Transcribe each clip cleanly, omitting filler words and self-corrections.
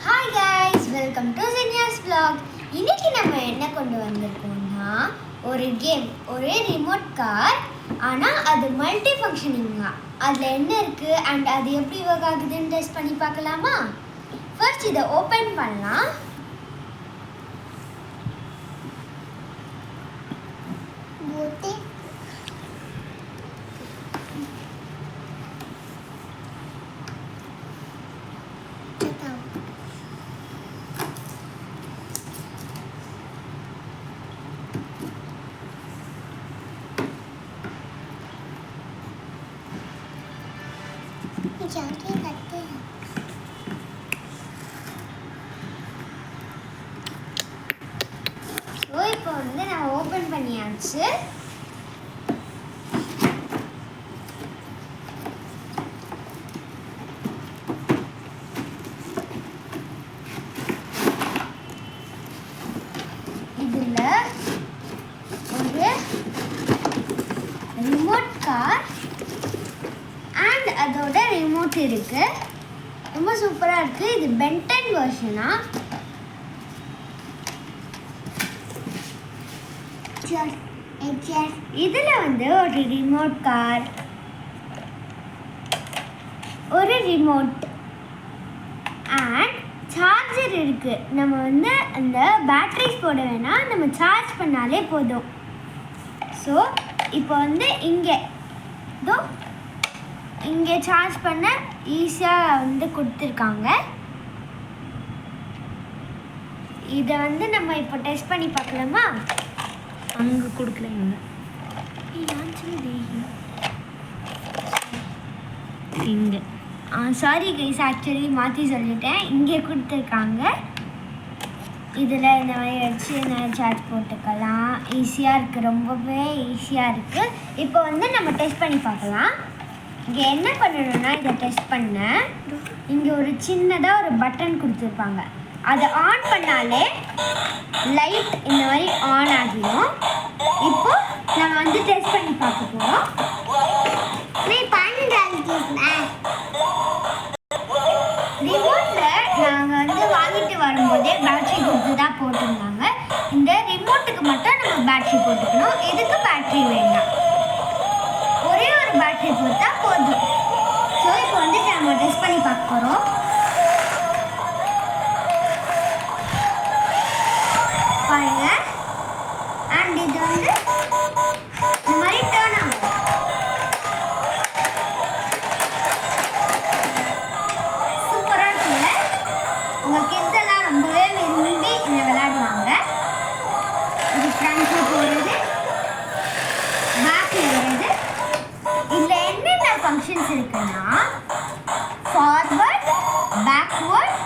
Hi guys, welcome to ஜெனியாஸ் vlog. இன்னைக்கு நம்ம என்ன கொண்டு வந்திருக்கோம்னா ஒரு கேம், ஒரு ரிமோட் கார். ஆனால் அது மல்டி ஃபங்க்ஷனிங்கா. அதில் என்ன இருக்குது அண்ட் அது எப்படி ஒர்க் ஆகுதுன்னு டெஸ்ட் பண்ணி பார்க்கலாமா? ஃபர்ஸ்ட் இதை ஓப்பன் பண்ணலாம். இப்போ வந்து நான் ஓப்பன் பண்ணியாச்சு. இதுல ஒரு ரிமோட் கார் அண்ட் அதோட ரிமோட் இருக்கு. ரொம்ப சூப்பரா இருக்கு. இது பென்டன் வெர்ஷனா. இதுல வந்து ஒரு ரிமோட் கார், ஒரு ரிமோட் அண்ட் சார்ஜர் இருக்கு. நம்ம வந்து அந்த பேட்டரிஸ் போட வேணாம், நம்ம சார்ஜ் பண்ணாலே போதும். ஸோ இப்போ வந்து இங்கே சார்ஜ் பண்ண ஈஸியாக வந்து கொடுத்துருக்காங்க. இதை வந்து நம்ம இப்போ டெஸ்ட் பண்ணி பார்க்கலாமா? அங்கே கொடுக்கலங்க. இங்கே சாரி கைஸ், ஆக்சுவலி மாற்றி சொல்லிட்டேன். இங்கே கொடுத்துருக்காங்க. இதில் இந்த மாதிரி வச்சு நான் சார்ஜ் போட்டுக்கலாம். ஈஸியாக இருக்குது, ரொம்பவே ஈஸியாக இருக்குது. இப்போ வந்து நம்ம டெஸ்ட் பண்ணி பார்க்கலாம். இங்கே என்ன பண்ணணும்னா, இதை டெஸ்ட் பண்ண இங்கே ஒரு சின்னதாக ஒரு பட்டன் கொடுத்துருப்பாங்க. அதை ஆன் பண்ணாலே லைட் இந்த மாதிரி ஆன் ஆகிடும். இப்போ நம்ம வந்து டெஸ்ட் பண்ணி பார்க்க போகிறோம். ரிமோட்டில் நாங்கள் வந்து வாங்கிட்டு வரும்போதே பேட்ரி கொடுத்து தான் போட்டிருந்தாங்க. இந்த ரிமோட்டுக்கு மட்டும் நம்ம பேட்ரி போட்டுக்கணும். இதுக்கு பேட்ரி வேண்டாம், ஒரே ஒரு பேட்ரி போட்டா போதும். ஸோ இப்போ வந்து நம்ம டெஸ்ட் பண்ணி பார்க்க போகிறோம். பாருங்க, அண்ட் இது வந்து இந்த மாதிரி டர்ன் ஆகும். சூப்பராக இருக்குங்க. உங்கள் கிட்ஸ் எல்லாம் ரொம்பவே விரும்பி இதை விளையாடுவாங்க. இது ஃப்ரண்ட்ஸில் போகிறது, பேக்கில் வருது. இதில் என்னென்ன ஃபங்க்ஷன்ஸ் இருக்குன்னா, forward, backward,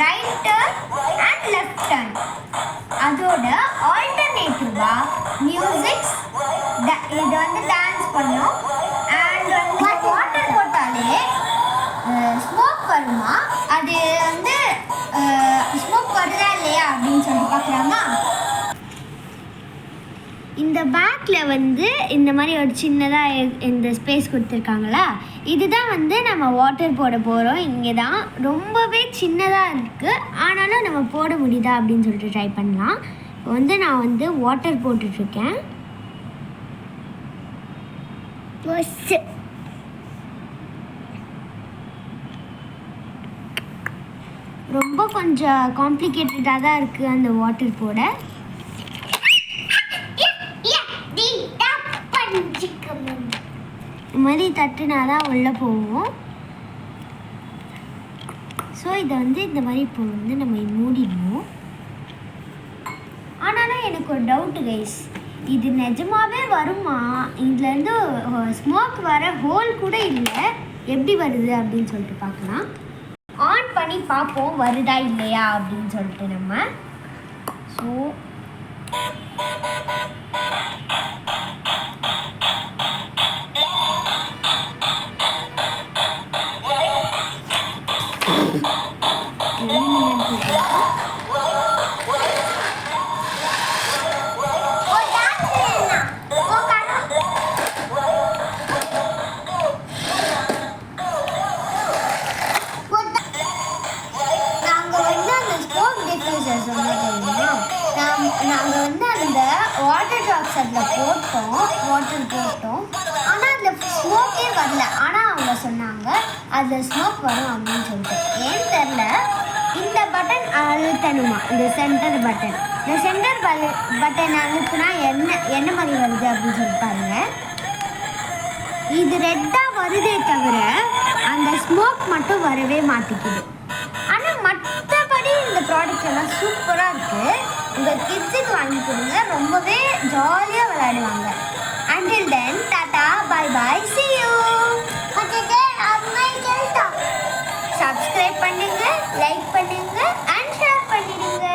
right turn and left turn. அதோட ஆல்டர்னேட்டிவா மியூசிக்ஸ், இது வந்து டான்ஸ் பண்ணும். அண்ட் வந்து வாட்டர் போட்டாலே ஸ்மோக் வருமா? அது வந்து ஸ்மோக் வருதா இல்லையா அப்படின்னு சொல்லி பார்க்கலாமா? இந்த பேக்கில் வந்து இந்த மாதிரி ஒரு சின்னதாக இந்த ஸ்பேஸ் கொடுத்துருக்காங்களா, இதுதான் வந்து நம்ம வாட்டர் போட போகிறோம். இங்கே தான் ரொம்பவே சின்னதாக இருக்குது, ஆனாலும் நம்ம போட முடியுதா அப்படின்னு சொல்லிட்டு ட்ரை பண்ணலாம். இப்போ வந்து நான் வந்து வாட்டர் போட்டுட்ருக்கேன். ரொம்ப கொஞ்சம் காம்ப்ளிகேட்டடாக தான் இருக்குது அந்த வாட்டர் போட. இந்த மாதிரி தட்டுனா தான் உள்ளே போவோம். ஸோ இதை வந்து இந்த மாதிரி இப்போ வந்து நம்ம மூடிடுவோம். ஆனாலும் எனக்கு ஒரு டவுட்டு கைஸ், இது நிஜமாவே வருமா? இதுலேருந்து ஸ்மோக் வர ஹோல் கூட இல்லை, எப்படி வருது அப்படின்னு சொல்லிட்டு பார்க்கலாம். ஆன் பண்ணி பார்ப்போம் வருதா இல்லையா அப்படின்னு சொல்லிட்டு நம்ம. ஸோ சொன்னேன் தெரியுமா? நாங்கள் வந்து அந்த வாட்டர் ட்ராப்ஸ் அதில் வாட்டர் போட்டோம். ஆனால் அதில் ஸ்மோக்கே வரல. ஆனால் அவங்க சொன்னாங்க அதில் ஸ்மோக் வரும் அப்படின்னு சொல்லிட்டு. ஏன்னு தெரில. இந்த பட்டன் அழுத்தணுமா, இந்த சென்டர் பட்டன். இந்த சென்டர் பட்டன் அழுத்துனா என்ன மாதிரி வருது அப்படின்னு சொல்லி பாருங்க. இது ரெட்டாக வருதே தவிர அந்த ஸ்மோக் மட்டும் வரவே மாட்டேங்குது. ஆனால் மற்றபடி இந்த ப்ராடக்ட் எல்லாம் சூப்பராக இருக்குது. உங்கள் கிட்ஸுக்கு வாங்கி கொடுங்க, ரொம்பவே ஜாலியாக விளையாடுவாங்க. Until then, tata, bye bye, see you. Subscribe பண்ணுங்க, லைக் பண்ணுங்க அண்ட் ஷேர் பண்ணிடுங்க.